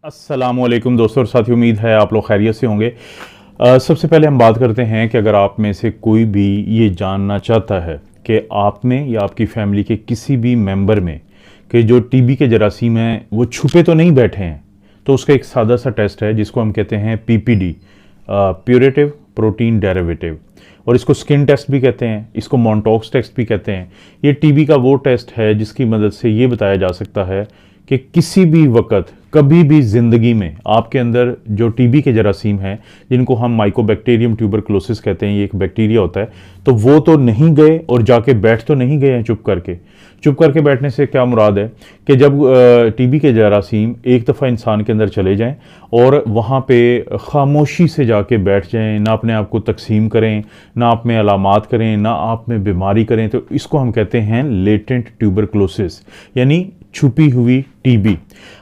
अस्सलामुअलैकुम दोस्तों और साथियों, उम्मीद है आप लोग खैरियत से होंगे। सबसे पहले हम बात करते हैं कि अगर आप में से कोई भी ये जानना चाहता है कि आप में या आपकी फैमिली के किसी भी मेंबर में कि जो टीबी के जरासीम हैं वो छुपे तो नहीं बैठे हैं, तो उसका एक सादा सा टेस्ट है जिसको हम कहते हैं पीपीडी, प्यूरेटिव प्रोटीन डेरिवेटिव, और इसको स्किन टेस्ट भी कहते हैं, इसको मॉन्टॉक्स टेस्ट भी कहते हैं। ये टीबी का वो टेस्ट है जिसकी मदद से ये बताया जा सकता है कि किसी भी वक्त कभी भी ज़िंदगी में आपके अंदर जो टीबी के जरासीम हैं, जिनको हम माइकोबैक्टीरियम ट्यूबरकुलोसिस कहते हैं, ये एक बैक्टीरिया होता है, तो वो तो नहीं गए और जाके बैठ तो नहीं गए हैं चुप करके बैठने से क्या मुराद है कि जब टीबी के जरासीम एक दफ़ा इंसान के अंदर चले जाएं और वहाँ पे खामोशी से जाके बैठ जाएं, ना अपने आप को तकसीम करें, ना आप में अलामात करें, ना आप में बीमारी करें, तो इसको हम कहते हैं लेटेंट ट्यूबरकुलोसिस, यानी छुपी हुई टीबी।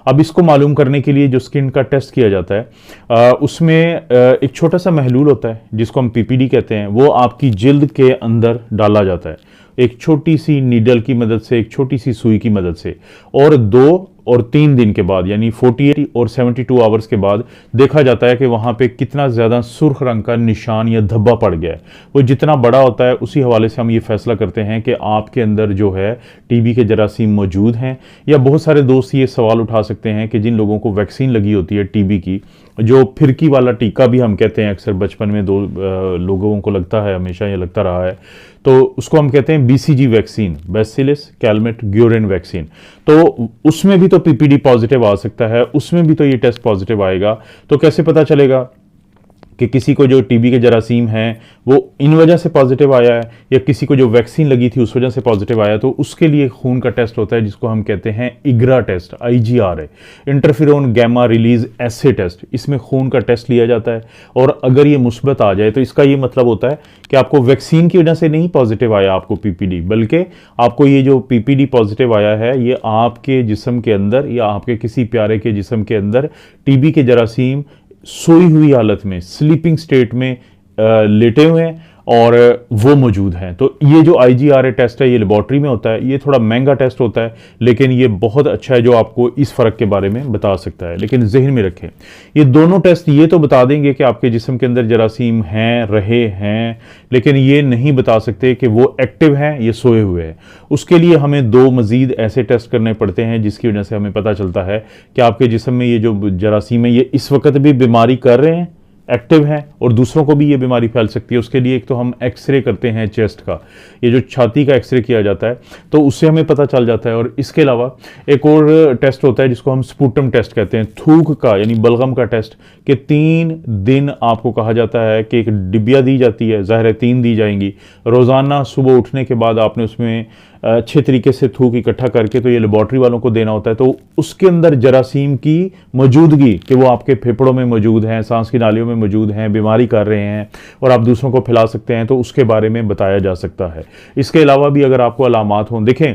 अब इसको मालूम करने के लिए जो स्किन का टेस्ट किया जाता है उसमें एक छोटा सा महलूल होता है जिसको हम पीपीडी कहते हैं, वो आपकी जिल्द के अंदर डाला जाता है एक छोटी सी नीडल की मदद से, एक छोटी सी सुई की मदद से, और 2 और 3 दिन के बाद यानी 48 और 72 आवर्स के बाद देखा जाता है कि वहाँ पे कितना ज़्यादा सुर्ख रंग का निशान या धब्बा पड़ गया है। वो जितना बड़ा होता है उसी हवाले से हम ये फैसला करते हैं कि आपके अंदर जो है टीबी के जरासीम मौजूद हैं। या बहुत सारे दोस्त ये सवाल उठा सकते हैं कि जिन लोगों को वैक्सीन लगी होती है टीबी की, जो फिरकी वाला टीका भी हम कहते हैं, अक्सर बचपन में लोगों को लगता है, हमेशा ये लगता रहा है, तो उसको हम कहते हैं BCG vaccine, bacillus Calmette Guerin vaccine. तो उसमें भी तो पीपीडी पॉजिटिव आ सकता है, उसमें भी तो ये टेस्ट पॉजिटिव आएगा। तो कैसे पता चलेगा कि किसी को जो टीबी के जरासीम हैं वो इन वजह से पॉजिटिव आया है या किसी को जो वैक्सीन लगी थी उस वजह से पॉजिटिव आया? तो उसके लिए खून का टेस्ट होता है जिसको हम कहते हैं इग्रा टेस्ट, IGR है, इंटरफेरोन गैमा रिलीज एसे टेस्ट। इसमें खून का टेस्ट लिया जाता है और अगर ये मुस्बत आ जाए तो इसका ये मतलब होता है कि आपको वैक्सीन की वजह से नहीं पॉजिटिव आया आपको पीपीडी, बल्कि आपको ये जो पीपीडी पॉजिटिव आया है ये आपके जिस्म के अंदर या आपके किसी प्यारे के जिस्म के अंदर टीबी के जरासीम सोई हुई हालत में, स्लीपिंग स्टेट में लेटे हुए हैं और वो मौजूद हैं। तो ये जो IGRA टेस्ट है ये लेबॉर्ट्री में होता है, ये थोड़ा महंगा टेस्ट होता है लेकिन ये बहुत अच्छा है जो आपको इस फ़र्क के बारे में बता सकता है। लेकिन जहन में रखें, ये दोनों टेस्ट ये तो बता देंगे कि आपके जिस्म के अंदर जरासीम हैं, रहे हैं, लेकिन ये नहीं बता सकते कि वो एक्टिव हैं या सोए हुए हैं। उसके लिए हमें 2 मज़ीद ऐसे टेस्ट करने पड़ते हैं जिसकी वजह से हमें पता चलता है कि आपके जिस्म में ये जो जरासीम है ये इस वक्त भी बीमारी कर रहे हैं, एक्टिव हैं, और दूसरों को भी ये बीमारी फैल सकती है। उसके लिए एक तो हम एक्सरे करते हैं चेस्ट का, ये जो छाती का एक्सरे किया जाता है, तो उससे हमें पता चल जाता है। और इसके अलावा एक और टेस्ट होता है जिसको हम स्पूटम टेस्ट कहते हैं, थूक का यानी बलगम का टेस्ट, कि 3 दिन आपको कहा जाता है कि एक डिबिया दी जाती है, ज़ाहिर है 3 दी जाएंगी, रोज़ाना सुबह उठने के बाद आपने उसमें अच्छे तरीके से थूक इकट्ठा करके तो ये लेबॉर्ट्री वालों को देना होता है। तो उसके अंदर जरासीम की मौजूदगी, कि वो आपके फेफड़ों में मौजूद हैं, सांस की नालियों में मौजूद हैं, बीमारी कर रहे हैं और आप दूसरों को फैला सकते हैं, तो उसके बारे में बताया जा सकता है। इसके अलावा भी अगर आपको अलामात हों, देखें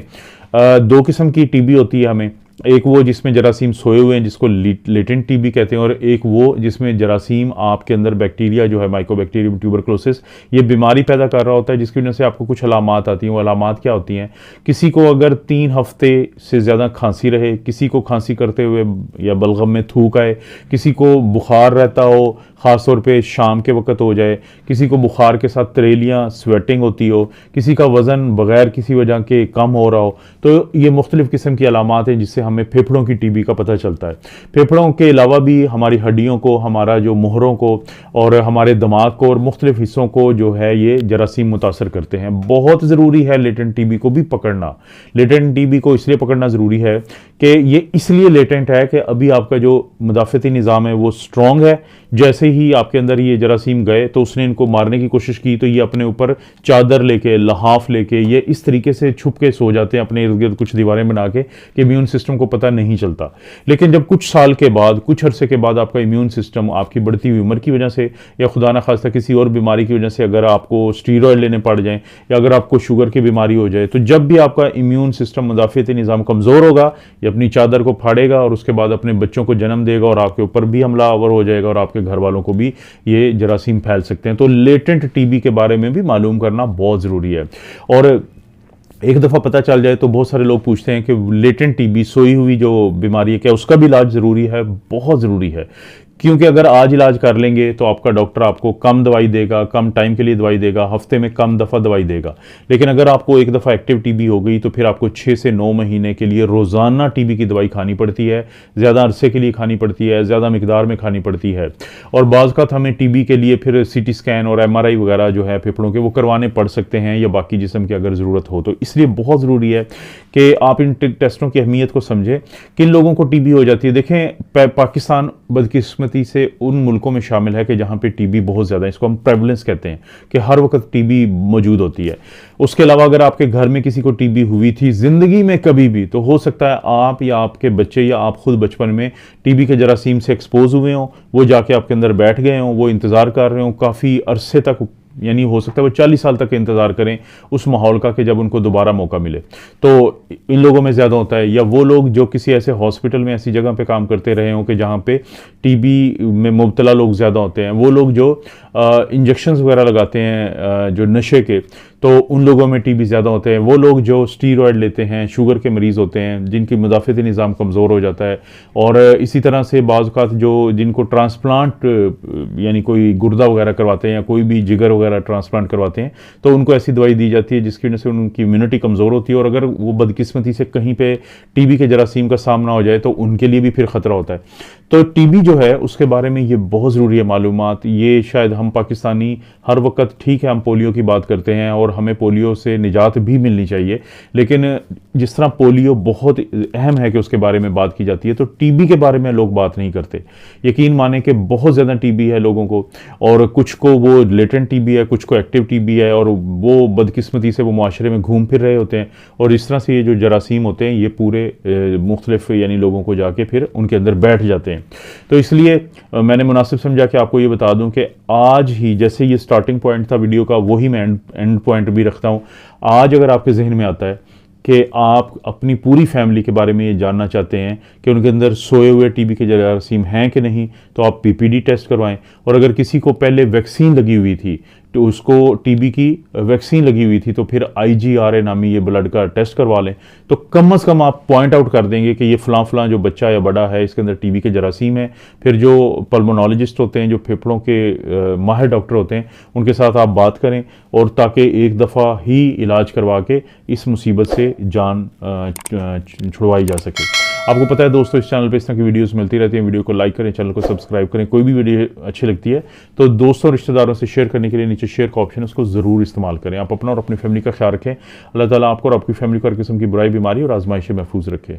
2 किस्म की टीबी होती है हमें, एक वो जिसमें जरासीम सोए हुए हैं जिसको लेटेंट टीबी कहते हैं, और एक वो जिसमें जरासीम आपके अंदर बैक्टीरिया जो है माइकोबैक्टीरियम ट्यूबरकुलोसिस ये बीमारी पैदा कर रहा होता है, जिसकी वजह से आपको कुछ अलामात आती हैं। वो अलामात क्या होती हैं? किसी को अगर 3 हफ्ते से ज़्यादा खांसी रहे, किसी को खांसी करते हुए या बलगम में थूक आए, किसी को बुखार रहता हो, ख़ास तौर पे शाम के वक्त हो जाए, किसी को बुखार के साथ तरेलियाँ स्वेटिंग होती हो, किसी का वज़न बग़ैर किसी वजह के कम हो रहा हो, तो ये मुख्तलिफ़ किस्म की अलामात हैं जिससे हमें फेफड़ों की टीबी का पता चलता है। फेफड़ों के अलावा भी हमारी हड्डियों को, हमारा जो मोहरों को और हमारे दिमाग को और मुख्तलिफ़ हिस्सों को जो है ये जरासीम मुतासर करते हैं। बहुत ज़रूरी है लेटेंट टीबी को भी पकड़ना। लेटेंट टीबी को इसलिए पकड़ना ज़रूरी है कि ये इसलिए लेटेंट है कि अभी आपका जो मुदाफ़ती निज़ाम है वो स्ट्रॉन्ग है। जैसे ही आपके अंदर ये जरासीम गए तो उसने इनको मारने की कोशिश की, तो ये अपने ऊपर चादर लेके, लहाफ लेके ये इस तरीके से छुप के सो जाते हैं अपने इर्द गिर्द कुछ दीवारें बना के कि इम्यून सिस्टम को पता नहीं चलता। लेकिन जब कुछ साल के बाद, कुछ अरसे के बाद आपका इम्यून सिस्टम आपकी बढ़ती हुई उम्र की वजह से या खुदा न खास्ता किसी और बीमारी की वजह से अगर आपको स्टीरॉयड लेने पड़ जाए या अगर आपको शुगर की बीमारी हो जाए, तो जब भी आपका इम्यून सिस्टम, मुदाफ़ती निज़ाम कमज़ोर होगा, ये अपनी चादर को फाड़ेगा और उसके बाद अपने बच्चों को जन्म देगा और आपके ऊपर भी हमलावर हो जाएगा और आपके घर वालों को भी ये जरासीम फैल सकते हैं। तो लेटेंट टीबी के बारे में भी मालूम करना बहुत ज़रूरी है। और एक दफ़ा पता चल जाए तो बहुत सारे लोग पूछते हैं कि लेटेंट टीबी, सोई हुई जो बीमारी है, क्या उसका भी इलाज ज़रूरी है? बहुत ज़रूरी है, क्योंकि अगर आज इलाज कर लेंगे तो आपका डॉक्टर आपको कम दवाई देगा, कम टाइम के लिए दवाई देगा, हफ्ते में कम दफ़ा दवाई देगा। लेकिन अगर आपको एक दफ़ा एक्टिव टीबी हो गई तो फिर आपको 6 से 9 महीने के लिए रोज़ाना टीबी की दवाई खानी पड़ती है, ज़्यादा अरसे के लिए खानी पड़ती है, ज़्यादा मिकदार में खानी पड़ती है। और बाज़ का हमें टीबी के लिए फिर सीटी स्कैन और एमआरआई वगैरह जो है फेफड़ों के, वो करवाने पड़ सकते हैं, या बाकी जिस्म की अगर ज़रूरत हो तो। इसलिए बहुत ज़रूरी है कि आप इन टेस्टों की अहमियत को समझें। किन लोगों को टीबी हो जाती है? देखें, पाकिस्तान बदकिस्मती से उन मुल्कों में शामिल है कि जहाँ पे टीबी बहुत ज़्यादा है, इसको हम प्रेवलेंस कहते हैं, कि हर वक्त टीबी मौजूद होती है। उसके अलावा अगर आपके घर में किसी को टीबी हुई थी ज़िंदगी में कभी भी, तो हो सकता है आप या आपके बच्चे या आप खुद बचपन में टीबी के जरासीम से एक्सपोज हुए हों, वो जाके आपके अंदर बैठ गए हों, वो इंतज़ार कर रहे हों काफ़ी अरसे तक, यानी हो सकता है वो 40 साल तक इंतज़ार करें उस माहौल का कि जब उनको दोबारा मौका मिले। तो इन लोगों में ज़्यादा होता है। या वो लोग जो किसी ऐसे हॉस्पिटल में, ऐसी जगह पे काम करते रहे हों कि जहाँ पे टीबी में मुब्तला लोग ज़्यादा होते हैं, वो लोग जो इंजेक्शंस वगैरह लगाते हैं जो नशे के, तो उन लोगों में टीबी ज़्यादा होते हैं। वो लोग जो स्टीरॉयड लेते हैं, शुगर के मरीज़ होते हैं, जिनकी मुदाफ़ती निज़ाम कमज़ोर हो जाता है। और इसी तरह से बाज़ औक़ात जो जिनको ट्रांसप्लांट, यानी कोई गुर्दा वगैरह करवाते हैं या कोई भी जिगर वगैरह ट्रांसप्लांट करवाते हैं, तो उनको ऐसी दवाई दी जाती है जिसकी वजह से उनकी इम्यूनिटी कमज़ोर होती है, और अगर वो बदकिस्मती से कहीं पे टीबी के जरासीम का सामना हो जाए तो उनके लिए भी फिर ख़तरा होता है। तो टीबी जो है उसके बारे में ये बहुत ज़रूरी है मालूमात। ये शायद हम पाकिस्तानी हर वक्त, ठीक है हम पोलियो की बात करते हैं और हमें पोलियो से निजात भी मिलनी चाहिए, लेकिन जिस तरह पोलियो बहुत अहम है कि उसके बारे में बात की जाती है, तो टीबी के बारे में लोग बात नहीं करते। यकीन माने कि बहुत ज़्यादा टीबी है लोगों को, और कुछ को वो लेटेंट टीबी है, कुछ को एक्टिव टीबी है, और वो बदकिस्मती से वो माशरे में घूम फिर रहे होते हैं, और इस तरह से ये जो जरासीम होते हैं ये पूरे मुख्तलिफ यानी लोगों को जाके फिर उनके अंदर बैठ जाते हैं। तो इसलिए मैंने मुनासिब समझा कि आपको ये बता दूं कि आज ही, जैसे ये स्टार्टिंग पॉइंट था वीडियो का, वही मैं एंड पॉइंट भी रखता हूं। आज अगर आपके जहन में आता है कि आप अपनी पूरी फैमिली के बारे में ये जानना चाहते हैं कि उनके अंदर सोए हुए टीबी के जरासीम हैं कि नहीं, तो आप पीपीडी टेस्ट करवाएं। और अगर किसी को पहले वैक्सीन लगी हुई थी, तो उसको टीबी की वैक्सीन लगी हुई थी, तो फिर IgRA नामी ये ब्लड का टेस्ट करवा लें। तो कम से कम आप पॉइंट आउट कर देंगे कि ये फ़लाँ जो बच्चा या बड़ा है इसके अंदर टीबी के जरासीम है। फिर जो पल्मोनोलॉजिस्ट होते हैं, जो फेफड़ों के माहिर डॉक्टर होते हैं, उनके साथ आप बात करें, और ताकि एक दफ़ा ही इलाज करवा के इस मुसीबत से जान छुड़वाई जा सके। आपको पता है दोस्तों, इस चैनल पे इस तरह की वीडियोस मिलती रहती हैं। वीडियो को लाइक करें, चैनल को सब्सक्राइब करें। कोई भी वीडियो अच्छी लगती है तो दोस्तों रिश्तेदारों से शेयर करने के लिए नीचे शेयर का ऑप्शन है, उसको ज़रूर इस्तेमाल करें। आप अपना और अपनी फैमिली का ख्याल रखें। अल्लाह ताला आपको और आपकी फैमिली को हर किस्म की बुराई, बीमारी और आजमाइश से महफूज रखे।